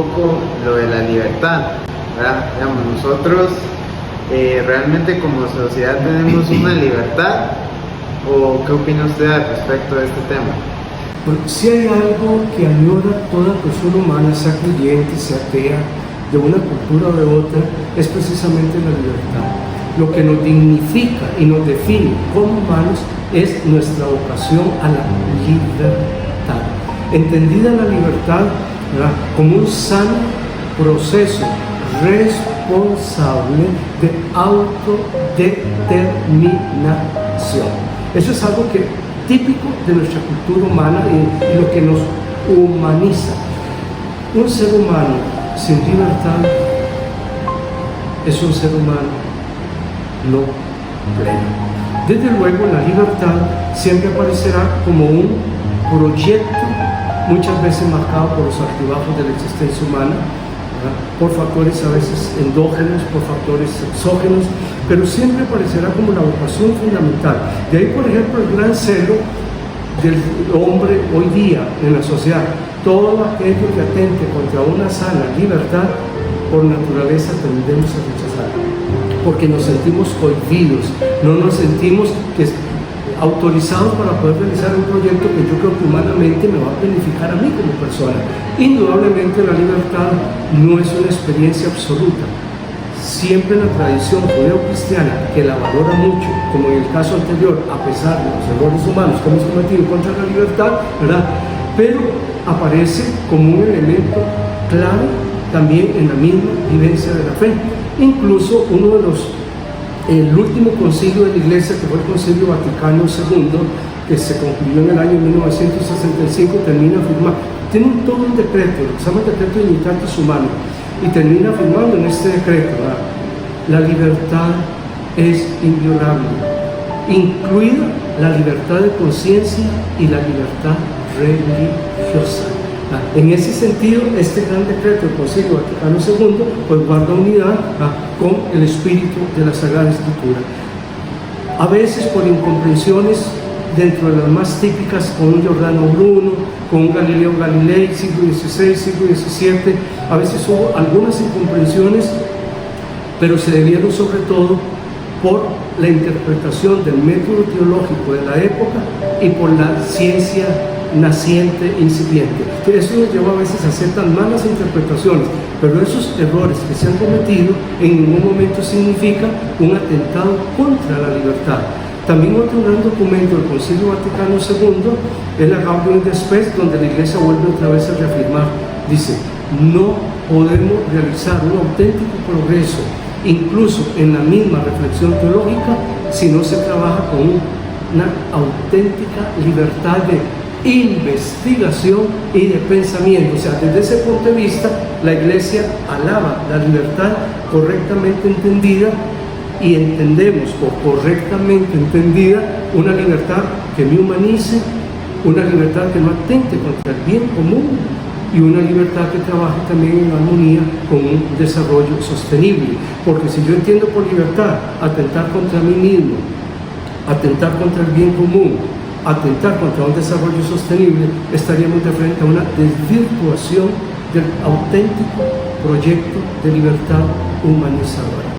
poco lo de la libertad, ¿verdad? Digamos, nosotros realmente como sociedad tenemos una libertad, ¿o qué opina usted al respecto de este tema? Bueno, si hay algo que añora toda persona humana, sea creyente, sea atea, de una cultura o de otra, es precisamente la libertad. Lo que nos dignifica y nos define como humanos es nuestra vocación a la libertad. Entendida la libertad, ¿verdad?, como un sano proceso responsable de autodeterminación. Eso es algo que típico de nuestra cultura humana y lo que nos humaniza. Un ser humano sin libertad es un ser humano no pleno. Desde luego, la libertad siempre aparecerá como un proyecto, muchas veces marcado por los altibajos de la existencia humana, ¿verdad?, por factores a veces endógenos, por factores exógenos, pero siempre aparecerá como la vocación fundamental. De ahí, por ejemplo, el gran celo del hombre hoy día en la sociedad. Todo aquello que atente contra una sana libertad, por naturaleza tendemos a rechazarlo, porque nos sentimos cohibidos, no nos sentimos autorizados para poder realizar un proyecto que yo creo que humanamente me va a beneficiar a mí como persona. Indudablemente la libertad no es una experiencia absoluta. Siempre la tradición judeo-cristiana, que la valora mucho, como en el caso anterior, a pesar de los errores humanos que hemos cometido contra la libertad, ¿verdad?, pero aparece como un elemento clave también en la misma vivencia de la fe. Incluso el último concilio de la Iglesia, que fue el Concilio Vaticano II, que se concluyó en el año 1965, termina afirmando, tiene todo un decreto, lo que se llama el decreto de Dignitatis Humanae, y termina afirmando en este decreto, ¿verdad?, la libertad es inviolable, incluida la libertad de conciencia y la libertad religiosa. En ese sentido, este gran decreto del Concilio Vaticano II pues guarda unidad con el espíritu de la Sagrada Escritura. A veces por incomprensiones dentro de las más típicas, con un Giordano Bruno, con un Galileo Galilei, siglo XVI, siglo XVII, a veces hubo algunas incomprensiones, pero se debieron sobre todo por la interpretación del método teológico de la época y por la ciencia naciente, incipiente. Eso nos lleva a veces a hacer tan malas interpretaciones, pero esos errores que se han cometido en ningún momento significan un atentado contra la libertad. También otro gran documento del Concilio Vaticano II es la Gaudium et Spes, donde la Iglesia vuelve otra vez a reafirmar, dice, no podemos realizar un auténtico progreso, incluso en la misma reflexión teológica, si no se trabaja con una auténtica libertad de investigación y de pensamiento. O sea, desde ese punto de vista, la Iglesia alaba la libertad correctamente entendida, y entendemos por correctamente entendida una libertad que me humanice, una libertad que no atente contra el bien común y una libertad que trabaje también en armonía con un desarrollo sostenible. Porque si yo entiendo por libertad atentar contra mí mismo, atentar contra el bien común, atentar contra un desarrollo sostenible, estaríamos de frente a una desvirtuación del auténtico proyecto de libertad humanizadora.